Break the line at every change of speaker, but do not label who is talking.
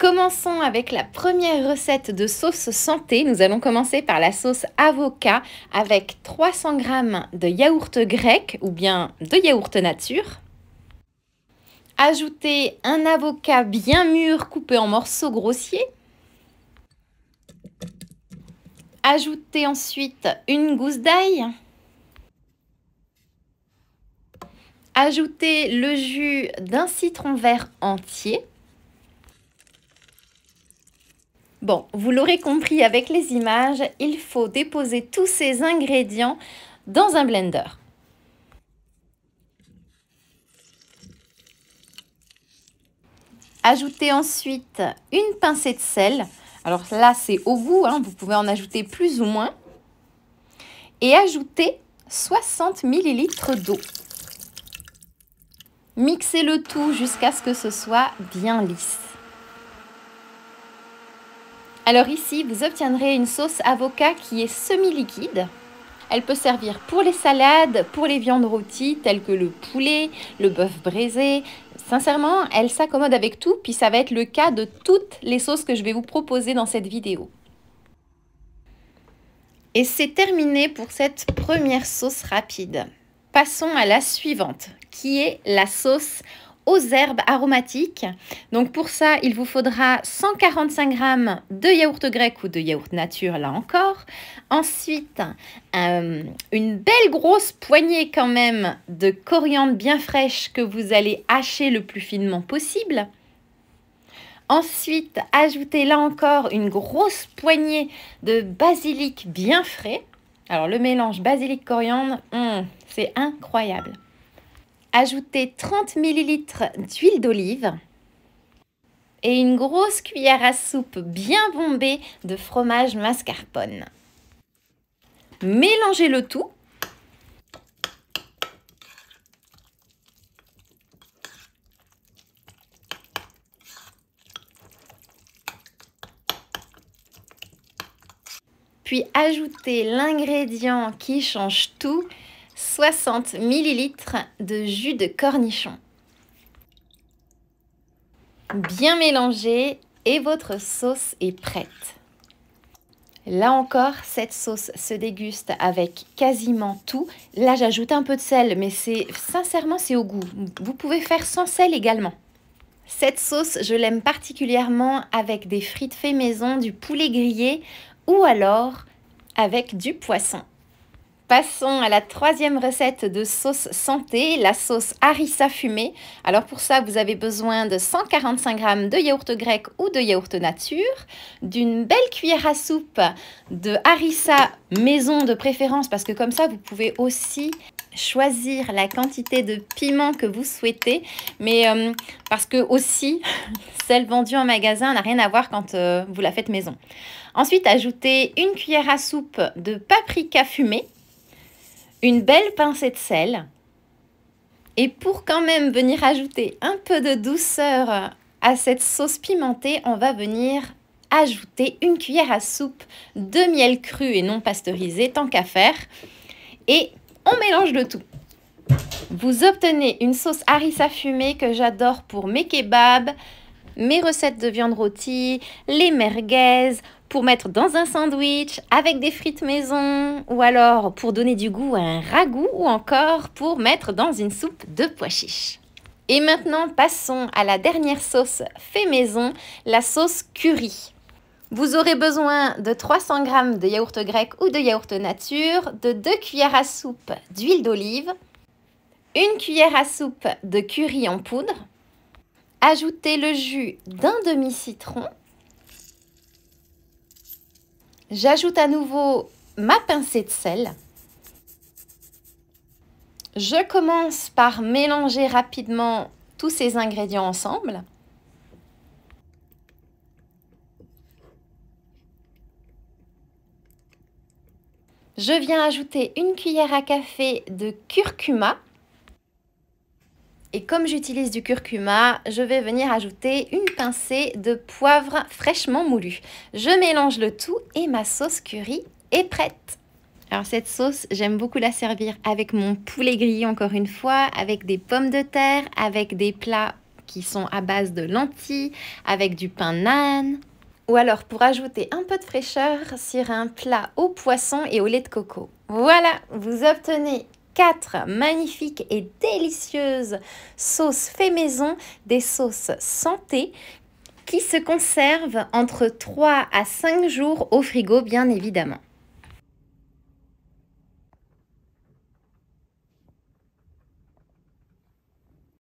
Commençons avec la première recette de sauce santé. Nous allons commencer par la sauce avocat avec 300 g de yaourt grec ou bien de yaourt nature. Ajoutez un avocat bien mûr coupé en morceaux grossiers. Ajoutez ensuite une gousse d'ail. Ajoutez le jus d'un citron vert entier. Bon, vous l'aurez compris avec les images, il faut déposer tous ces ingrédients dans un blender. Ajoutez ensuite une pincée de sel. Alors là, c'est au goût, vous pouvez en ajouter plus ou moins. Et ajoutez 60 ml d'eau. Mixez le tout jusqu'à ce que ce soit bien lisse. Alors ici, vous obtiendrez une sauce avocat qui est semi-liquide. Elle peut servir pour les salades, pour les viandes rôties telles que le poulet, le bœuf braisé. Sincèrement, elle s'accommode avec tout, puis ça va être le cas de toutes les sauces que je vais vous proposer dans cette vidéo. Et c'est terminé pour cette première sauce rapide. Passons à la suivante, qui est la sauce aux herbes aromatiques. Donc pour ça, il vous faudra 145 g de yaourt grec ou de yaourt nature, là encore. Ensuite, une belle grosse poignée quand même de coriandre bien fraîche que vous allez hacher le plus finement possible. Ensuite, ajoutez là encore une grosse poignée de basilic bien frais. Alors le mélange basilic-coriandre, c'est incroyable. Ajoutez 30 ml d'huile d'olive et une grosse cuillère à soupe bien bombée de fromage mascarpone. Mélangez le tout. Puis ajoutez l'ingrédient qui change tout, 60 ml de jus de cornichon. Bien mélangé et votre sauce est prête. Là encore, cette sauce se déguste avec quasiment tout. Là, j'ajoute un peu de sel, mais sincèrement, c'est au goût. Vous pouvez faire sans sel également. Cette sauce, je l'aime particulièrement avec des frites fait maison, du poulet grillé ou alors avec du poisson. Passons à la troisième recette de sauce santé, la sauce harissa fumée. Alors pour ça, vous avez besoin de 145 g de yaourt grec ou de yaourt nature, d'une belle cuillère à soupe de harissa maison de préférence, parce que comme ça, vous pouvez aussi choisir la quantité de piment que vous souhaitez, mais parce que aussi, celle vendue en magasin n'a rien à voir quand vous la faites maison. Ensuite, ajoutez une cuillère à soupe de paprika fumé, une belle pincée de sel. Et pour quand même venir ajouter un peu de douceur à cette sauce pimentée, on va venir ajouter une cuillère à soupe de miel cru et non pasteurisé, tant qu'à faire. Et on mélange le tout. Vous obtenez une sauce harissa fumée que j'adore pour mes kebabs, mes recettes de viande rôtie, les merguez, pour mettre dans un sandwich avec des frites maison, ou alors pour donner du goût à un ragoût, ou encore pour mettre dans une soupe de pois chiches. Et maintenant, passons à la dernière sauce fait maison, la sauce curry. Vous aurez besoin de 300 g de yaourt grec ou de yaourt nature, de 2 cuillères à soupe d'huile d'olive, une cuillère à soupe de curry en poudre. Ajoutez le jus d'un demi-citron. J'ajoute à nouveau ma pincée de sel. Je commence par mélanger rapidement tous ces ingrédients ensemble. Je viens ajouter une cuillère à café de curcuma. Et comme j'utilise du curcuma, je vais venir ajouter une pincée de poivre fraîchement moulu. Je mélange le tout et ma sauce curry est prête. Alors cette sauce, j'aime beaucoup la servir avec mon poulet grillé encore une fois, avec des pommes de terre, avec des plats qui sont à base de lentilles avec du pain naan. Ou alors pour ajouter un peu de fraîcheur sur un plat au poisson et au lait de coco. Voilà, vous obtenez 4 magnifiques et délicieuses sauces fait maison, des sauces santé qui se conservent entre 3 à 5 jours au frigo bien évidemment.